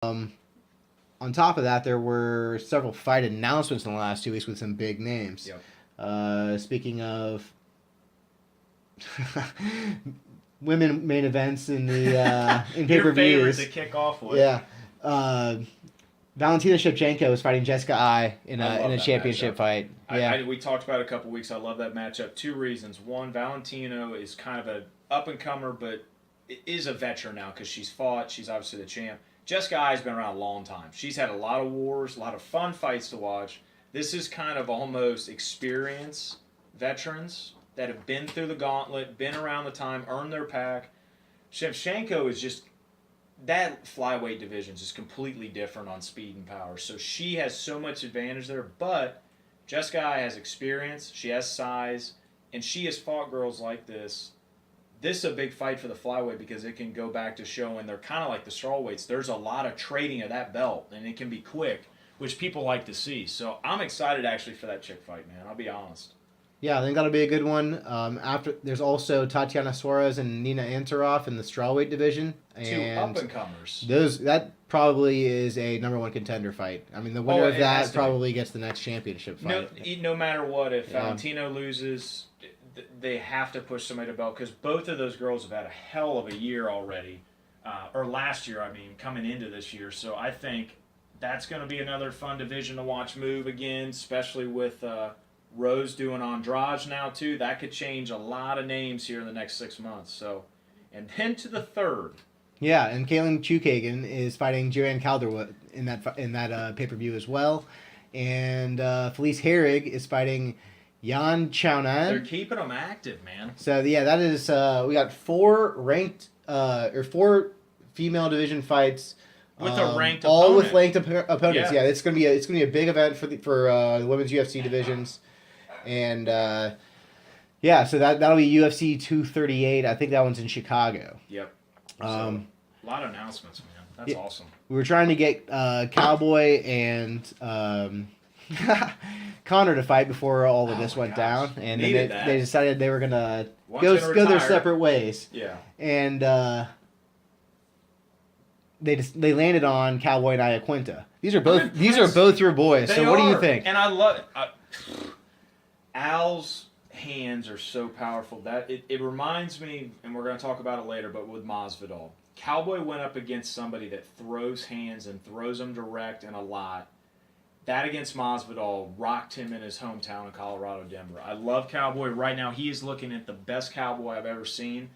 On top of that, there were several fight announcements in the last 2 weeks with some big names. Yep. Speaking of women main events in the in pay per Your favorite views, to kick off with. yeah. Valentina Shevchenko is fighting Jessica Ai in I love a that championship matchup. fight. Yeah, We talked about it a couple weeks. I love that matchup. Two reasons. One, Valentino is kind of an up and comer, but is a veteran now because she's fought. She's obviously the champ. Jessica Ai has been around a long time. She's had a lot of wars, a lot of fun fights to watch. This is kind of almost experienced veterans that have been through the gauntlet, been around the time, earned their pack. Shevchenko is just that flyweight division is just completely different on speed and power. So she has so much advantage there. But Jessica Ai has experience, she has size, and she has fought girls like this. This is a big fight for the flyweight because it can go back to showing they're kind of like the strawweights. There's a lot of trading of that belt, and it can be quick, which people like to see. So I'm excited actually for that chick fight, man. I'll be honest. yeah, I think that'll be a good one. After there's also Tatiana Suarez and Nina Ansaroff in the strawweight division, Two up and and comers. that probably is a number one contender fight. I mean, the winner of It has that to be. probably gets the next championship No, fight. no matter what, if Yeah. Valentino loses, they have to push somebody to belt because both of those girls have had a hell of a year already, or last year, I mean, coming into this year. So I think that's going to be another fun division to watch move again, especially with Rose doing Andrade now too. That could change a lot of names here in the next 6 months. So, and then to the third. Yeah, and Kaylin Chukagan is fighting Joanne Calderwood in that pay per view as well, and Felice Herrig is fighting Yan They're Chaonan. keeping them active, man. So yeah, that is we got four female division fights With a ranked all opponent. with ranked opponents. Yeah. Yeah, it's gonna be a big event for the women's UFC divisions, and yeah, so that'll be UFC 238. I think that one's in Chicago. Yep. Um, A lot of announcements, man. That's yeah. awesome. We were trying to get Cowboy and Connor to fight before all of this my went gosh. down, and Needed then that. they decided they were gonna One's go gonna their retire. separate ways, Yeah. and they landed on Cowboy and Iaquinta. These are both your boys. They So what do you are. think? And I love it. Al's hands are so powerful that it reminds me, and we're going to talk about it later, but with Masvidal. Cowboy went up against somebody that throws hands and throws them direct and a lot. That against Masvidal rocked him in his hometown of Colorado, Denver. I love Cowboy. Right now, he is looking at the best Cowboy I've ever seen.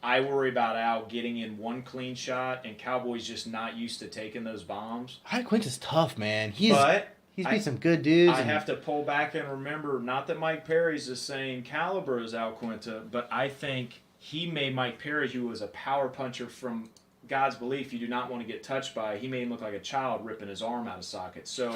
I worry about Al getting in one clean shot, and Cowboy's just not used to taking those bombs. Iaquinta's tough, man. But He's beat some good dudes. I have to pull back and remember, not that Mike Perry's the same caliber as Iaquinta, but I think he made Mike Perry, who was a power puncher from God's belief you do not want to get touched by, he made him look like a child ripping his arm out of socket. So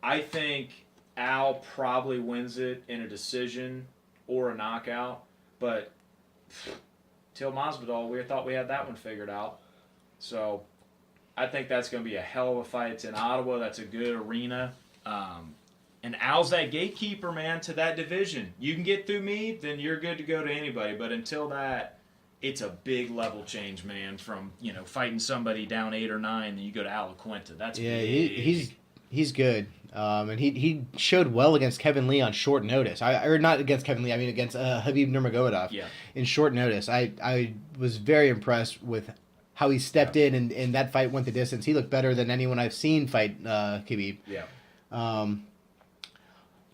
I think Al probably wins it in a decision or a knockout, but till Masvidal, we thought we had that one figured out. So I think that's going to be a hell of a fight. It's in Ottawa. That's a good arena. And Al's that gatekeeper, man, to that division. You can get through me, then you're good to go to anybody. But until that, it's a big level change, man, from, fighting somebody down 8 or 9, then you go to Iaquinta. That's big. He's good. And he showed well against Kevin Lee on short notice. Or not against Kevin Lee, I mean against Habib Nurmagomedov in short notice. I was very impressed with how he stepped in and that fight went the distance. He looked better than anyone I've seen fight Khabib. Yeah.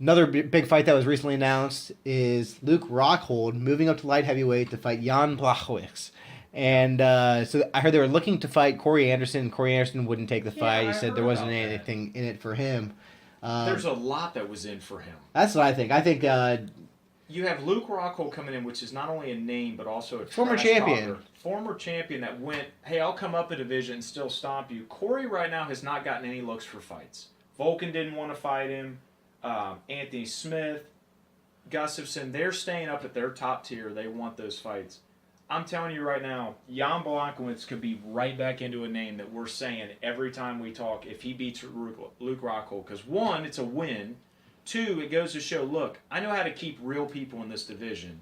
Another big fight that was recently announced is Luke Rockhold moving up to light heavyweight to fight Jan Blachowicz. And so I heard they were looking to fight Corey Anderson. Corey Anderson wouldn't take the fight. He said there wasn't anything in it for him. There's a lot that was in for him. That's what I think. I think you have Luke Rockhold coming in, which is not only a name, but also a former trash champion. talker. Former champion that went, hey, I'll come up a division and still stomp you. Corey right now has not gotten any looks for fights. Volkan didn't want to fight him. Anthony Smith, Gustafson, they're staying up at their top tier. They want those fights. I'm telling you right now, Jan Blachowicz could be right back into a name that we're saying every time we talk if he beats Luke Rockhold. Because one, it's a win. Two, it goes to show, look, I know how to keep real people in this division.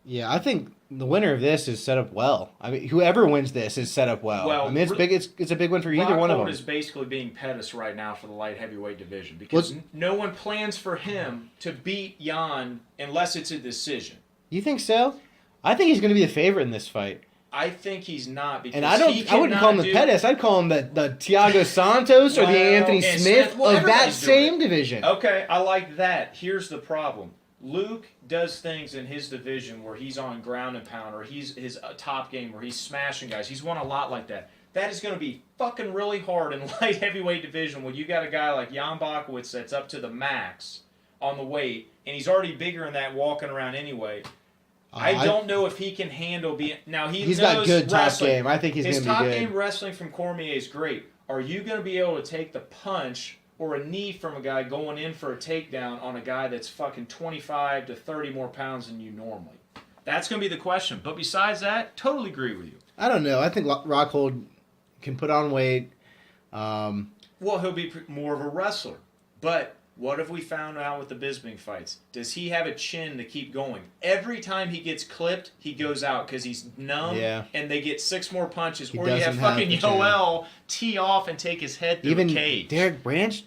Yeah, I think the winner of this is set up well. I mean, whoever wins this is set up well. I mean, it's big. It's a big one for either one of them. Rockhold is basically being Pettis right now for the light heavyweight division because no one plans for him to beat Jan unless it's a decision. You think so? I think he's going to be the favorite in this fight. I think he's not because I wouldn't call him the Pettis. I'd call him the Thiago Santos or the Anthony Smith of that same division. Okay, I like that. Here's the problem. Luke does things in his division where he's on ground and pound, or he's his top game where he's smashing guys. He's won a lot like that. That is going to be fucking really hard in light heavyweight division when you got a guy like Jan Blachowicz that's up to the max on the weight, and he's already bigger than that walking around anyway. I don't know if he can handle being... Now, he's got good wrestling. Top game. I think he's going to be good. His top game wrestling from Cormier is great. Are you going to be able to take the punch or a knee from a guy going in for a takedown on a guy that's fucking 25 to 30 more pounds than you normally? That's going to be the question. But besides that, totally agree with you. I don't know. I think Rockhold can put on weight. Well, he'll be more of a wrestler. But what have we found out with the Bisping fights? Does he have a chin to keep going? Every time he gets clipped, he goes out because he's numb, and they get 6 more punches. Or you have fucking Yoel tee off and take his head through the cage. Derek Branch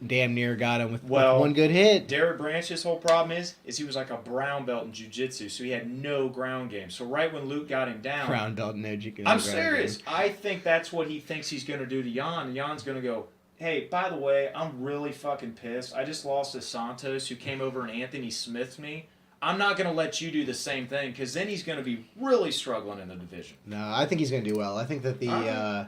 damn near got him with one good hit. Derek Branch's whole problem is he was like a brown belt in jiu-jitsu, so he had no ground game. So right when Luke got him down... Brown belt, no jiu-jitsu. I'm serious. I think that's what he thinks he's going to do to Jan, and Jan's going to go... Hey, by the way, I'm really fucking pissed. I just lost to Santos, who came over and Anthony Smith'd me. I'm not going to let you do the same thing, because then he's going to be really struggling in the division. No, I think he's going to do well. I think that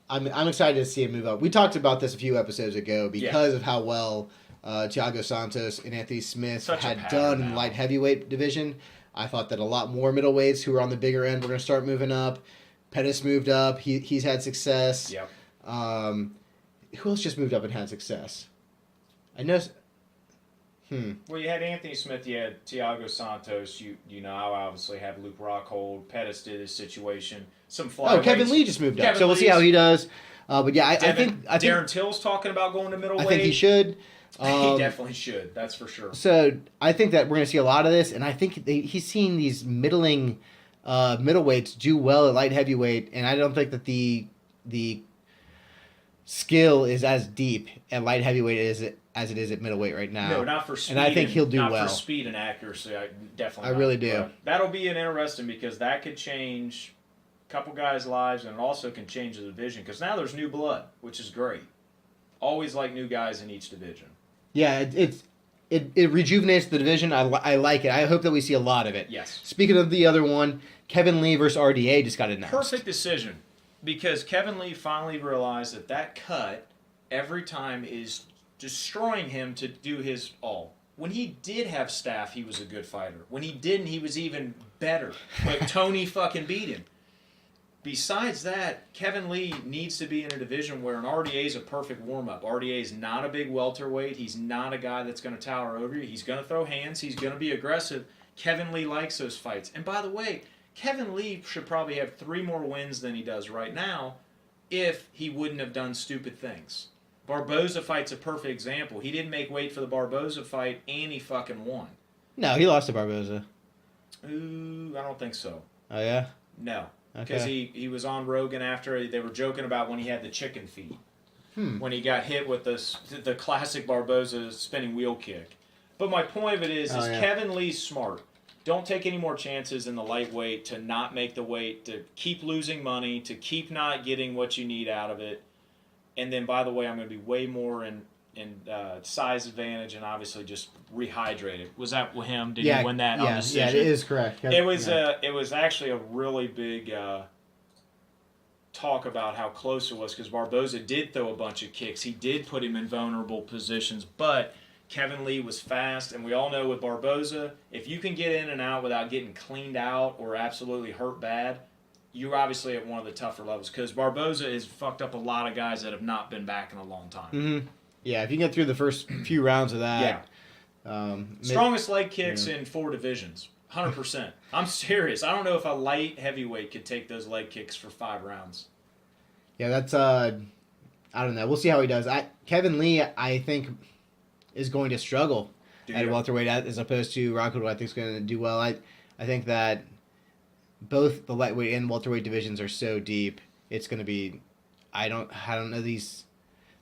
I'm excited to see him move up. We talked about this a few episodes ago because of how well Thiago Santos and Anthony Smith had done in the light heavyweight division. I thought that a lot more middleweights who are on the bigger end were going to start moving up. Pettis moved up. He's had success. Yep. Who else just moved up and had success? I know. Well, you had Anthony Smith, you had Thiago Santos. You know, I obviously have Luke Rockhold. Pettis did his situation. Some flyweights. Kevin Lee just moved up, so we'll see how he does. But yeah, I think Darren Till's talking about going to middleweight. I think he should. He definitely should. That's for sure. So I think that we're going to see a lot of this, and I think he's seen these middleweights do well at light heavyweight, and I don't think that the skill is as deep at light heavyweight as it is at middleweight right now. No, not for speed. And I think he'll do well. Not for speed and accuracy. I really do. That'll be interesting because that could change a couple guys' lives, and it also can change the division because now there's new blood, which is great. Always like new guys in each division. Yeah, it rejuvenates the division. I like it. I hope that we see a lot of it. Yes. Speaking of the other one, Kevin Lee versus RDA just got announced. Perfect decision. Because Kevin Lee finally realized that cut every time is destroying him to do his all. When he did have staff, he was a good fighter. When he didn't, he was even better. But Tony fucking beat him. Besides that, Kevin Lee needs to be in a division where an RDA is a perfect warm-up. RDA is not a big welterweight. He's not a guy that's going to tower over you. He's going to throw hands. He's going to be aggressive. Kevin Lee likes those fights. And by the way, Kevin Lee should probably have 3 more wins than he does right now if he wouldn't have done stupid things. Barboza fight's a perfect example. He didn't make weight for the Barboza fight, and he fucking won. No, he lost to Barboza. Ooh, I don't think so. Oh, yeah? No. Because he was on Rogan after. They were joking about when he had the chicken feet. When he got hit with the classic Barboza spinning wheel kick. But my point of it is Kevin Lee's smart. Don't take any more chances in the lightweight to not make the weight, to keep losing money, to keep not getting what you need out of it. And then, by the way, I'm going to be way more in size advantage and obviously just rehydrated. Was that with him? Did he win that on decision? Yeah, it is correct. It was actually a really big talk about how close it was because Barboza did throw a bunch of kicks. He did put him in vulnerable positions, but Kevin Lee was fast, and we all know with Barboza, if you can get in and out without getting cleaned out or absolutely hurt bad, you're obviously at one of the tougher levels because Barboza has fucked up a lot of guys that have not been back in a long time. Mm-hmm. Yeah, if you get through the first few rounds of that. Yeah. Strongest leg kicks in 4 divisions. 100%. I'm serious. I don't know if a light heavyweight could take those leg kicks for 5 rounds. Yeah, that's, I don't know. We'll see how he does. Kevin Lee, I think, is going to struggle at welterweight as opposed to Rockhold, who I think is going to do well. I think that both the lightweight and welterweight divisions are so deep. It's going to be. I don't know these.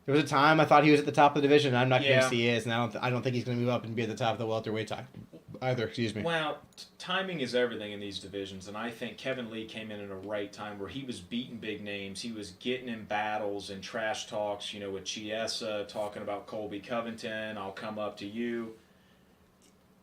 There was a time I thought he was at the top of the division. And I'm not convinced he is, and I don't think he's going to move up and be at the top of the welterweight either. Excuse me. Well, timing is everything in these divisions, and I think Kevin Lee came in at a right time where he was beating big names. He was getting in battles and trash talks, with Chiesa talking about Colby Covington. I'll come up to you.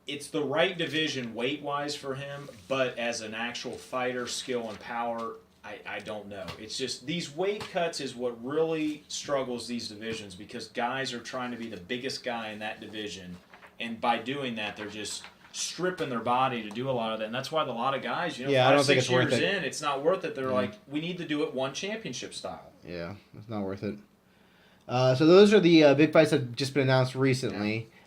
It's the right division weight-wise for him, but as an actual fighter, skill and power, I don't know. It's just these weight cuts is what really struggles these divisions because guys are trying to be the biggest guy in that division, and by doing that, they're just stripping their body to do a lot of that, and that's why a lot of guys, I don't think it's worth it. It's not worth it. They're like, we need to do it one championship style. Yeah, it's not worth it. So those are the big fights that have just been announced recently. Yeah.